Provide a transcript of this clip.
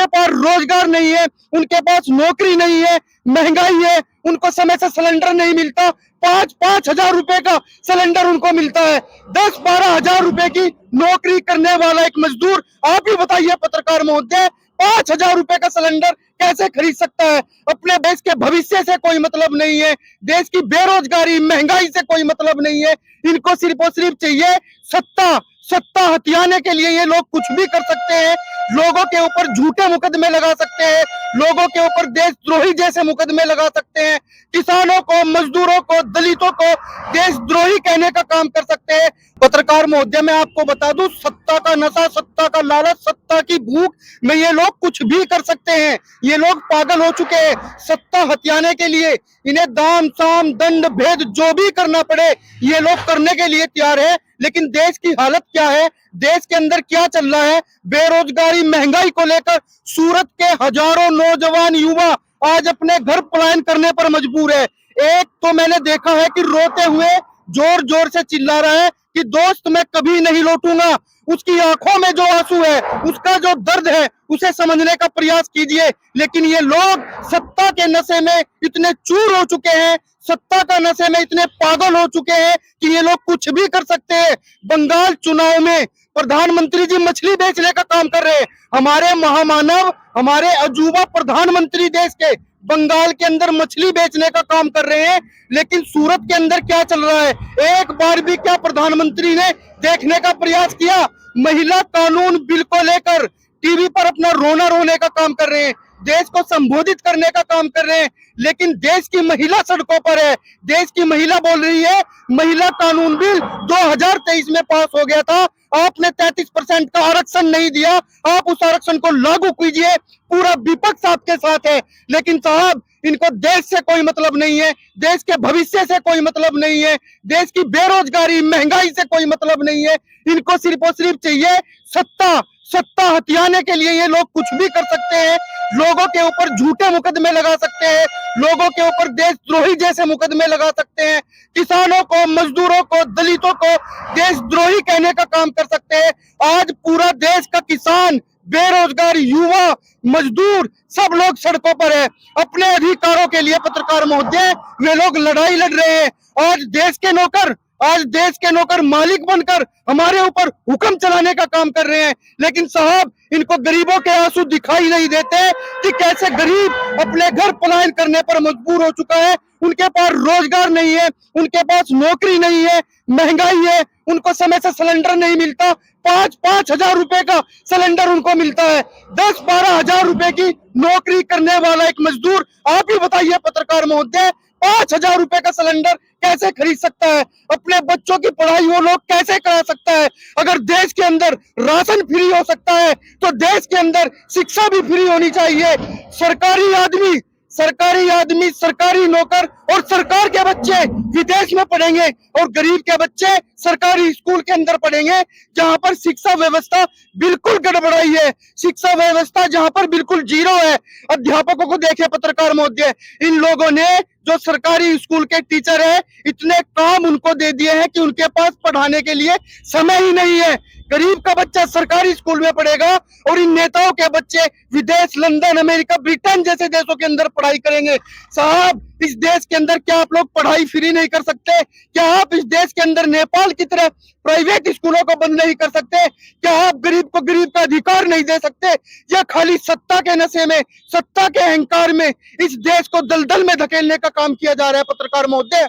उनके पास रोजगार नहीं है, उनके पास नौकरी नहीं है, महंगाई है, उनको समय से सिलेंडर नहीं मिलता। 5-5 हजार रुपए का सिलेंडर उनको मिलता है। 10-12 हजार रुपए की नौकरी करने वाला एक मजदूर, आप ही बताइए पत्रकार महोदय, 5 हजार रुपए का सिलेंडर कैसे खरीद सकता है? अपने देश के भविष्य से कोई मतलब नहीं है, देश की बेरोजगारी महंगाई से कोई मतलब नहीं है। इनको सिर्फ और सिर्फ चाहिए सत्ता। सत्ता हथियाने के लिए ये लोग कुछ भी कर सकते हैं। लोगों के ऊपर झूठे मुकदमे लगा सकते हैं, लोगों के ऊपर देशद्रोही जैसे मुकदमे लगा सकते हैं, किसानों को, मजदूरों को, दलितों को देशद्रोही कहने का काम कर सकते हैं। पत्रकार महोदय, मैं आपको बता दूं, सत्ता का नशा, सत्ता का लालच, सत्ता की भूख में ये लोग कुछ भी कर सकते हैं। ये लोग पागल हो चुके हैं। सत्ता हथियाने के लिए इन्हें दाम साम दंड भेद जो भी करना पड़े ये लोग करने के लिए तैयार है। लेकिन देश की हालत क्या है, देश के अंदर क्या चल रहा है? बेरोजगारी महंगाई को लेकर सूरत के हजारों नौजवान युवा आज अपने घर पलायन करने पर मजबूर है। एक तो मैंने देखा है कि रोते हुए जोर जोर से चिल्ला रहा है कि दोस्त मैं कभी नहीं लौटूंगा। उसकी आंखों में जो आंसू है, उसका जो दर्द है, उसे समझने का प्रयास कीजिए। लेकिन ये लोग सत्ता के नशे में इतने चूर हो चुके हैं, सत्ता का नशे में इतने पागल हो चुके हैं कि ये लोग कुछ भी कर सकते हैं। बंगाल चुनाव में प्रधानमंत्री जी मछली बेचने का काम कर रहे हैं। हमारे महामानव, हमारे अजूबा प्रधानमंत्री देश के बंगाल के अंदर मछली बेचने का काम कर रहे हैं। लेकिन सूरत के अंदर क्या चल रहा है? एक बार भी क्या प्रधानमंत्री ने देखने का प्रयास किया? महिला कानून बिल को लेकर टीवी पर अपना रोना रोने का काम कर रहे हैं, देश को संबोधित करने का काम कर रहे हैं। लेकिन देश की महिला सड़कों पर है, देश की महिला बोल रही है महिला कानून बिल 2023 में पास हो गया था, आपने 33% का आरक्षण नहीं दिया, आप उस आरक्षण को लागू कीजिए। पूरा विपक्ष आपके साथ है। लेकिन साहब, इनको देश से कोई मतलब नहीं है, देश के भविष्य से कोई मतलब नहीं है, देश की बेरोजगारी महंगाई से कोई मतलब नहीं है। इनको सिर्फ और सिर्फ चाहिए सत्ता। सत्ता हथियाने के लिए ये लोग कुछ भी कर सकते हैं। लोगों के ऊपर झूठे मुकदमे लगा सकते हैं, लोगों के ऊपर देशद्रोही जैसे मुकदमे लगा सकते हैं, किसानों को, मजदूरों को, दलितों को देशद्रोही कहने का काम कर सकते हैं। आज पूरा देश का किसान, बेरोजगार युवा, मजदूर सब लोग सड़कों पर है। अपने अधिकारों के लिए पत्रकार महोदय वे लोग लड़ाई लड़ रहे हैं। आज देश के नौकर मालिक बनकर हमारे ऊपर हुक्म चलाने का काम कर रहे हैं। लेकिन साहब, इनको गरीबों के आंसू दिखाई नहीं देते कि कैसे गरीब अपने घर पलायन करने पर मजबूर हो चुका है। उनके पास रोजगार नहीं है, उनके पास नौकरी नहीं है, महंगाई है, उनको समय से सिलेंडर नहीं मिलता। 5-5 हजार रुपए का सिलेंडर उनको मिलता है। 10-12 हजार रुपए की नौकरी करने वाला एक मजदूर, आप ही बताइए पत्रकार महोदय, 5 हजार रुपए का सिलेंडर कैसे खरीद सकता है? अपने बच्चों की पढ़ाई वो लोग कैसे करा सकता है? अगर देश के अंदर राशन फ्री हो सकता है तो देश के अंदर शिक्षा भी फ्री होनी चाहिए। सरकारी आदमी, सरकारी नौकर और सरकार के बच्चे विदेश में पढ़ेंगे और गरीब के बच्चे सरकारी स्कूल के अंदर पढ़ेंगे, जहां पर शिक्षा व्यवस्था बिल्कुल गड़बड़ाई है, शिक्षा व्यवस्था जहां पर बिल्कुल जीरो है। अध्यापकों को देखे पत्रकार महोदय, इन लोगों ने जो सरकारी स्कूल के टीचर है, इतने काम उनको दे दिए हैं कि उनके पास पढ़ाने के लिए समय ही नहीं है। गरीब का बच्चा सरकारी स्कूल में पढ़ेगा और इन नेताओं के बच्चे विदेश, लंदन, अमेरिका, ब्रिटेन जैसे देशों के अंदर पढ़ाई करेंगे। साहब, इस देश के अंदर क्या आप लोग पढ़ाई फ्री नहीं कर सकते? क्या आप इस देश के अंदर नेपाल की तरह प्राइवेट स्कूलों को बंद नहीं कर सकते? क्या आप गरीब को गरीब का अधिकार नहीं दे सकते? या खाली सत्ता के नशे में, सत्ता के अहंकार में इस देश को दलदल में धकेलने का काम किया जा रहा है पत्रकार महोदय?